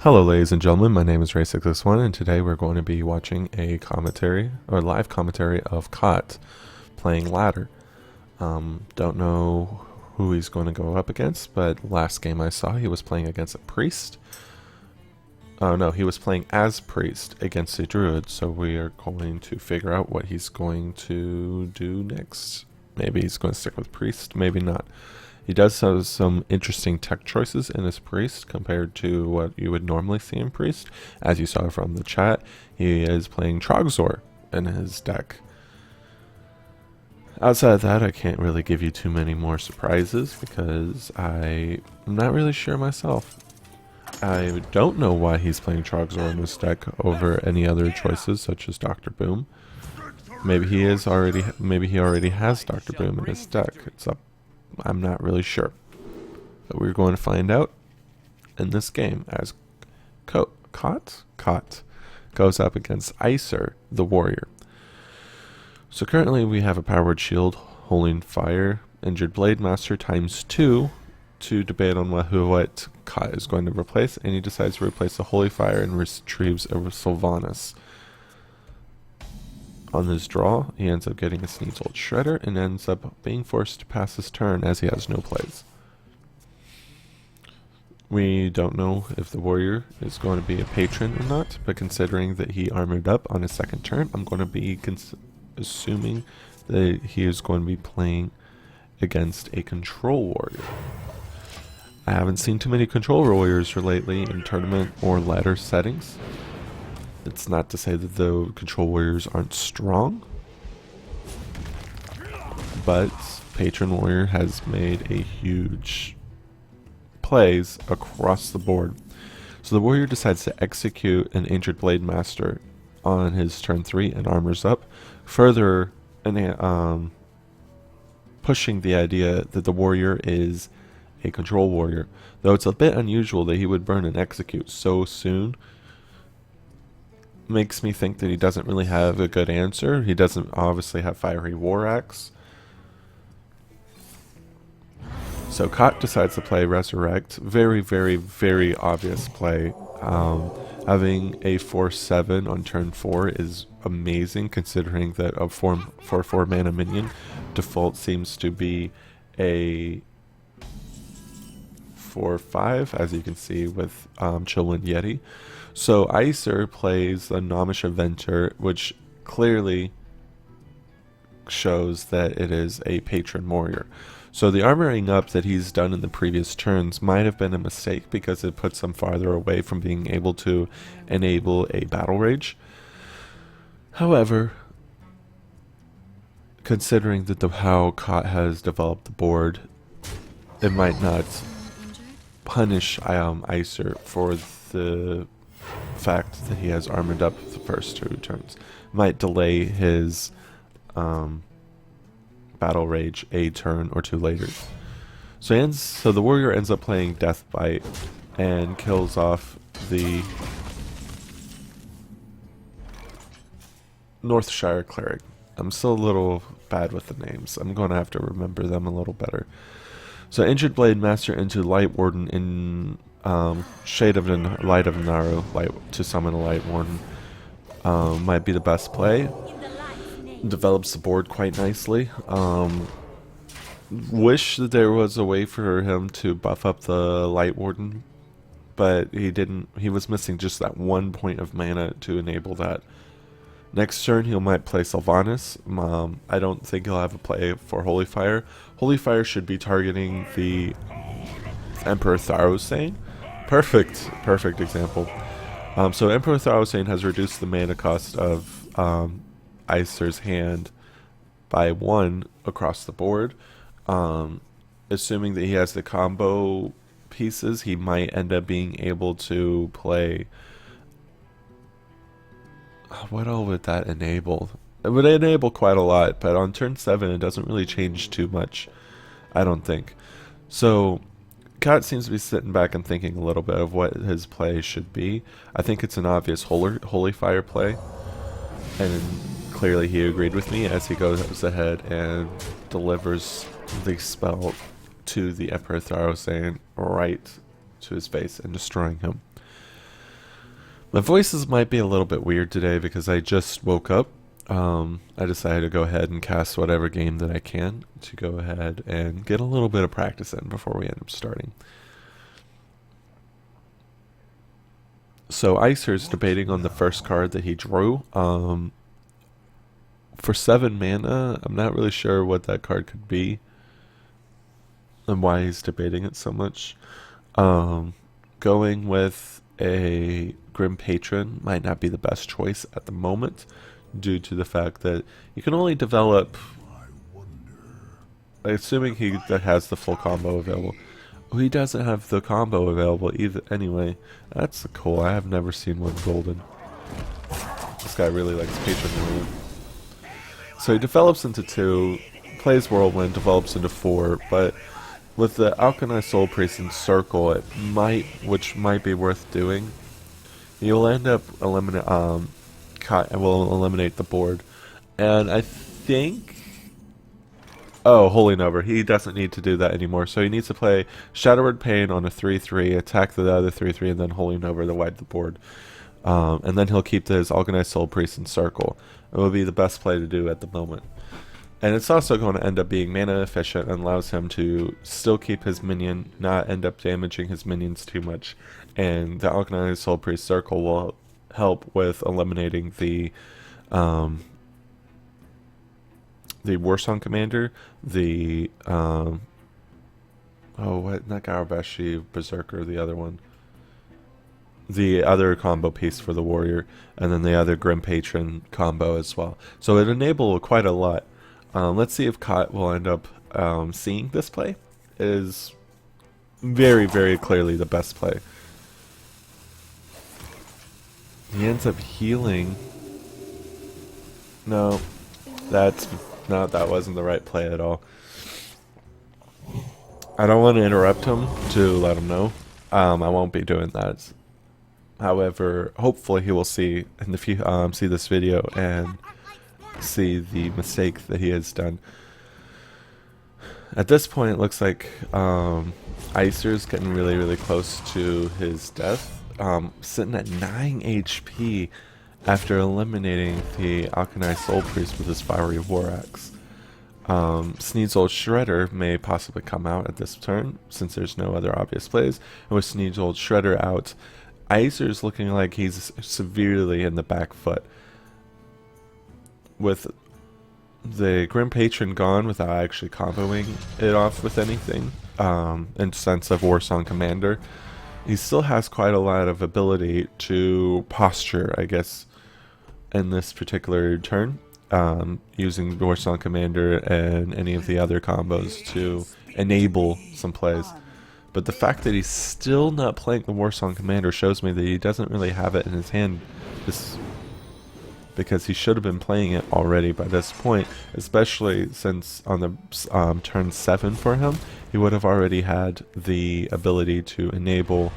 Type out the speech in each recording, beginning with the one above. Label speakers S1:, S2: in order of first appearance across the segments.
S1: Hello ladies and gentlemen, my name is Ray661 and today we're going to be watching a commentary, or live commentary of Cott playing ladder. Don't know who he's going to go up against, but last game I saw he was playing against a priest. Oh no, he was playing as priest against a druid, so we are going to figure out what he's going to do next. Maybe he's going to stick with priest, maybe not. He does have some interesting tech choices in his priest compared to what you would normally see in priest. As you saw from the chat, he is playing Trogzor in his deck. Outside of that, I can't really give you too many more surprises because I'm not really sure myself. I don't know why he's playing Trogzor in his deck over any other choices such as Dr. Boom. Maybe he already has Dr. Boom in his deck. It's up. I'm not really sure. But we're going to find out in this game as Cott goes up against Icer, the warrior. So currently we have a powered shield, holding fire, injured blade master times 2 to debate on what Cott is going to replace, and he decides to replace the holy fire and retrieves a Sylvanas. On his draw, he ends up getting a Sneed's Old Shredder and ends up being forced to pass his turn as he has no plays. We don't know if the warrior is going to be a patron or not, but considering that he armored up on his second turn, I'm going to be assuming that he is going to be playing against a control warrior. I haven't seen too many control warriors lately in tournament or ladder settings. It's not to say that the control warriors aren't strong, but Patron Warrior has made a huge plays across the board. So the warrior decides to execute an injured blade master on his turn 3 and armors up, further pushing the idea that the warrior is a control warrior, though it's a bit unusual that he would burn and execute so soon. Makes me think that he doesn't really have a good answer. He doesn't obviously have Fiery War Axe. So Cott decides to play Resurrect. Very, very, very obvious play. Having a 4/7 on turn 4 is amazing, considering that a 4/4 mana minion default seems to be a 4/5, as you can see with Chillwind Yeti. So Icer plays the Nomish Aventer, which clearly shows that it is a Patron Warrior. So the armoring up that he's done in the previous turns might have been a mistake because it puts him farther away from being able to enable a Battle Rage. However, considering that how Cott has developed the board, it might not punish Icer for the fact that he has armored up the first 2 turns. Might delay his Battle Rage a turn or 2 later. So the warrior ends up playing Death Bite and kills off the Northshire Cleric. I'm still a little bad with the names. I'm going to have to remember them a little better. So Injured Blade Master into Light Warden in Shade of Light of Naru to summon a Light Warden might be the best play. Develops the board quite nicely. Wish that there was a way for him to buff up the Light Warden, but he didn't. He was missing just that 1 point of mana to enable that. Next turn he might play Sylvanas. I don't think he'll have a play for Holy Fire. Holy Fire should be targeting the Emperor Tharosane. Perfect example. So Emperor Tharosane has reduced the mana cost of Icer's hand by 1 across the board. Assuming that he has the combo pieces, he might end up being able to play. What all would that enable? It would enable quite a lot, but on turn 7 it doesn't really change too much, I don't think. So Cott seems to be sitting back and thinking a little bit of what his play should be. I think it's an obvious Holy Fire play, and clearly he agreed with me as he goes ahead and delivers the spell to the Emperor Tharosane right to his face and destroying him. My voices might be a little bit weird today because I just woke up. I decided to go ahead and cast whatever game that I can to go ahead and get a little bit of practice in before we end up starting. So Icer's debating on the first card that he drew. For 7 mana, I'm not really sure what that card could be and why he's debating it so much. Going with a Grim Patron might not be the best choice at the moment, due to the fact that you can only develop, assuming he has the full combo available. He doesn't have the combo available either. Anyway, that's cool. I have never seen one golden. This guy really likes Patron Warrior. So he develops into 2, plays Whirlwind, develops into 4, but with the Alchemized Soul Priest in Circle, which might be worth doing. You'll end up eliminate Cott will eliminate the board, and I think. Oh, Holy Nova. He doesn't need to do that anymore. So he needs to play Shadowward Pain on a 3/3, attack the other 3/3, and then Holy Nova to wipe the board. And then he'll keep his Organized Soul Priest in Circle. It would be the best play to do at the moment. And it's also going to end up being mana efficient and allows him to still keep his minion, not end up damaging his minions too much. And the Organized Soul Priest Circle will help with eliminating the Warsong Commander, not Garabashi, Berserker, the other one. The other combo piece for the Warrior, and then the other Grim Patron combo as well. So it enabled quite a lot. Let's see if Cott will end up seeing this play. It is very, very clearly the best play. He ends up healing. No, that wasn't the right play at all. I don't want to interrupt him to let him know. I won't be doing that. However, hopefully he will see in the see this video and see the mistake that he has done. At this point, it looks like Icer's getting really, really close to his death. Sitting at 9 HP after eliminating the Alchemized Soul Priest with his Fiery War Axe. Sneed's Old Shredder may possibly come out at this turn, since there's no other obvious plays. And with Sneed's Old Shredder out, Icer's looking like he's severely in the back foot. With the Grim Patron gone without actually comboing it off with anything, in sense of Warsong Commander, he still has quite a lot of ability to posture, I guess, in this particular turn, using Warsong Commander and any of the other combos to enable some plays. But the fact that he's still not playing the Warsong Commander shows me that he doesn't really have it in his hand, just because he should have been playing it already by this point, especially since on the turn 7 for him, he would have already had the ability to enable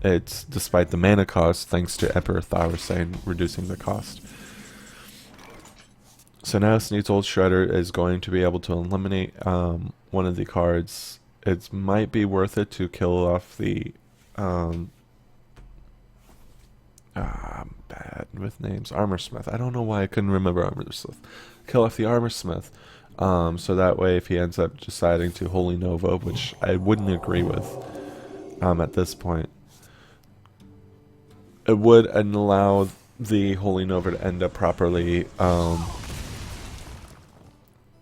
S1: it despite the mana cost, thanks to Emperor Thaurisane reducing the cost. So now Sneed's Old Shredder is going to be able to eliminate one of the cards. It might be worth it to kill off the I'm bad with names. Armorsmith. I don't know why I couldn't remember Armorsmith. Kill off the Armorsmith. So that way, if he ends up deciding to Holy Nova, which I wouldn't agree with at this point, it would allow the Holy Nova to end up properly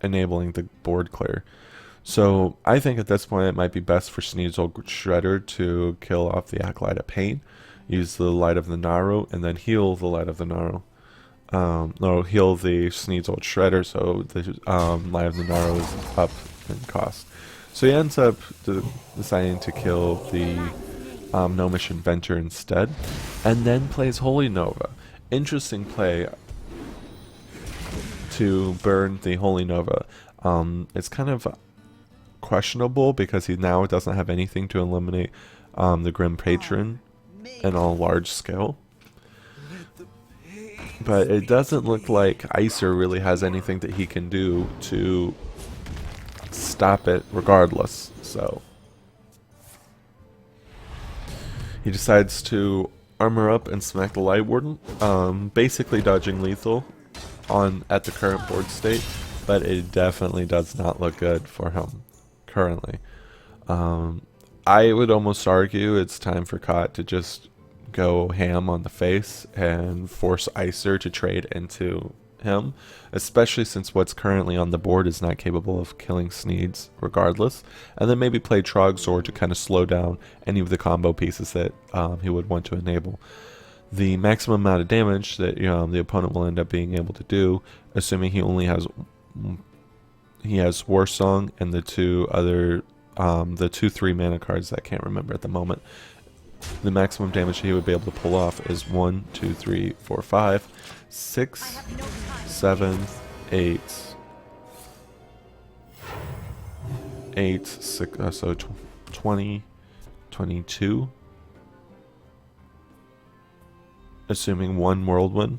S1: enabling the board clear. So I think at this point it might be best for Sneed's Old Shredder to kill off the Acolyte of Pain, use the Light of the Naru, and then heal the Light of the Naru. No, heal the Sneed's Old Shredder, so the Light of the Naru is up in cost. So he ends up deciding to kill the Gnomish Inventor instead, and then plays Holy Nova. Interesting play to burn the Holy Nova. It's kind of questionable because he now doesn't have anything to eliminate the Grim Patron and on a large scale. But it doesn't look like Icer really has anything that he can do to stop it regardless. So he decides to armor up and smack the Light Warden. Basically dodging lethal at the current board state, but it definitely does not look good for him currently. I would almost argue it's time for Cott to just go ham on the face and force Icer to trade into him, especially since what's currently on the board is not capable of killing Sneeds regardless, and then maybe play Trog Sword to kind of slow down any of the combo pieces that he would want to enable. The maximum amount of damage that the opponent will end up being able to do, assuming he only has War Song and the two 3 mana cards that I can't remember at the moment. The maximum damage he would be able to pull off is 1, 2, 3, 4, 5, 6, 7, 8, 6, so 20, 22, assuming 1 Whirlwind,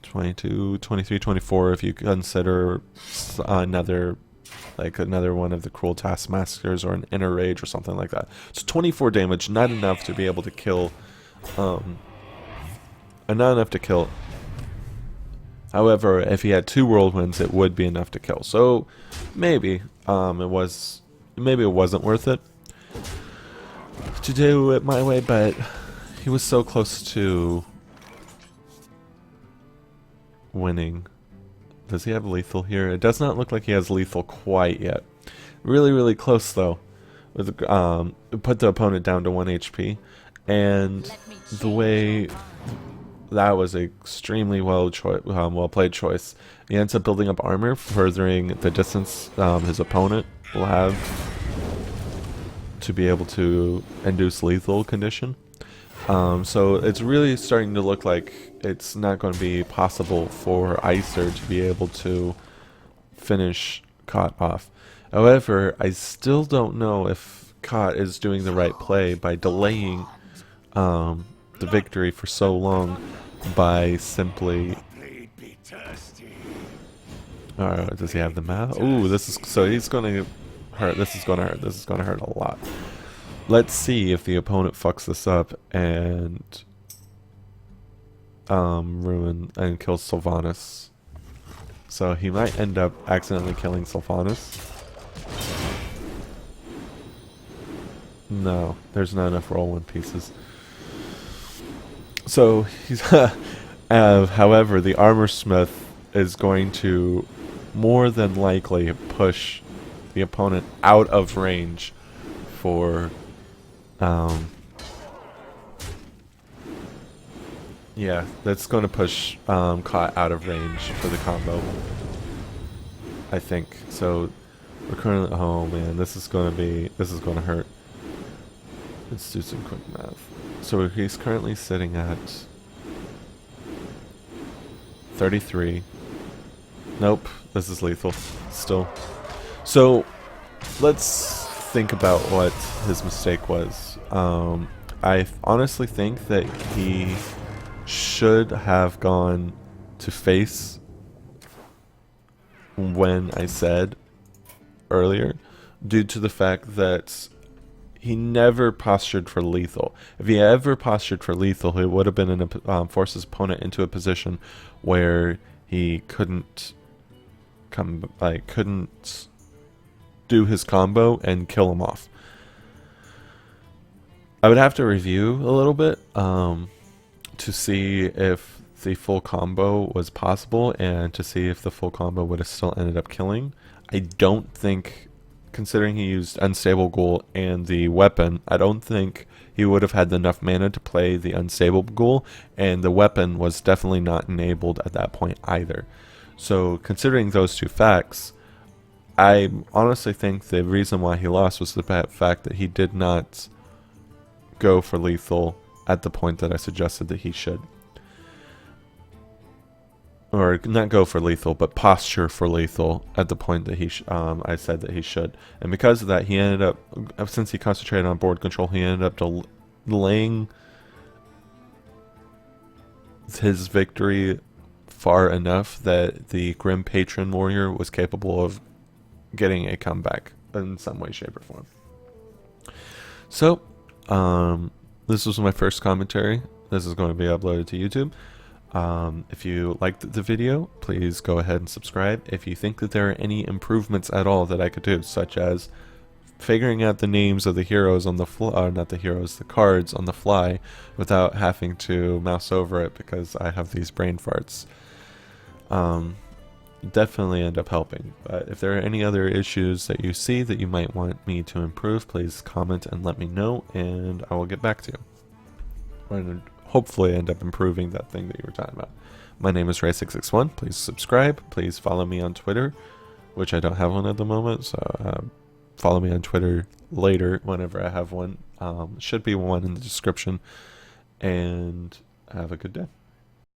S1: 22, 23, 24 if you consider another one of the Cruel Taskmasters or an Inner Rage or something like that. So 24 damage, not enough to be able to kill, not enough to kill. However, if he had 2 Whirlwinds, it would be enough to kill. So maybe it wasn't worth it to do it my way, but he was so close to winning. Does he have lethal here? It does not look like he has lethal quite yet. Really, really close though. With put the opponent down to 1 HP, and the way that was extremely well played choice. He ends up building up armor, furthering the distance his opponent will have to be able to induce lethal condition. So it's really starting to look like it's not going to be possible for Icer to be able to finish Cott off. However, I still don't know if Cott is doing the right play by delaying the victory for so long by simply... Alright, does he have the map? Ooh, he's going to hurt. This is going to hurt. This is going to hurt a lot. Let's see if the opponent fucks this up and ruin and kills Sylvanas. So he might end up accidentally killing Sylvanas. No, there's not enough Whirlwind pieces. So he's however, the Armor Smith is going to more than likely push the opponent out of range for yeah, that's going to push Cott out of range for the combo, I think. So we're currently, oh man, this is going to hurt. Let's do some quick math. So he's currently sitting at 33. Nope, this is lethal still. So let's think about what his mistake was. I honestly think that he should have gone to face when I said earlier, due to the fact that he never postured for lethal. If he ever postured for lethal, he would have been forced his opponent into a position where he couldn't do his combo and kill him off. I would have to review a little bit to see if the full combo was possible and to see if the full combo would have still ended up killing. I don't think, considering he used Unstable Ghoul and the weapon, I don't think he would have had enough mana to play the Unstable Ghoul, and the weapon was definitely not enabled at that point either. So considering those two facts, I honestly think the reason why he lost was the fact that he did not go for lethal at the point that I suggested that he should. Or not go for lethal, but posture for lethal at the point that I said that he should. And because of that, he ended up, since he concentrated on board control, he ended up delaying his victory far enough that the Grim Patron Warrior was capable of getting a comeback in some way, shape, or form. So, this was my first commentary. This is going to be uploaded to YouTube. If you liked the video, please go ahead and subscribe. If you think that there are any improvements at all that I could do, such as figuring out the names of the heroes on the fly, not the heroes, the cards on the fly, without having to mouse over it because I have these brain farts, definitely end up helping. But if there are any other issues that you see that you might want me to improve, please comment and let me know, and I will get back to you. And hopefully end up improving that thing that you were talking about. My name is Ray661. Please subscribe. Please follow me on Twitter, which I don't have one at the moment, so follow me on Twitter later whenever I have one. Should be one in the description. And have a good day.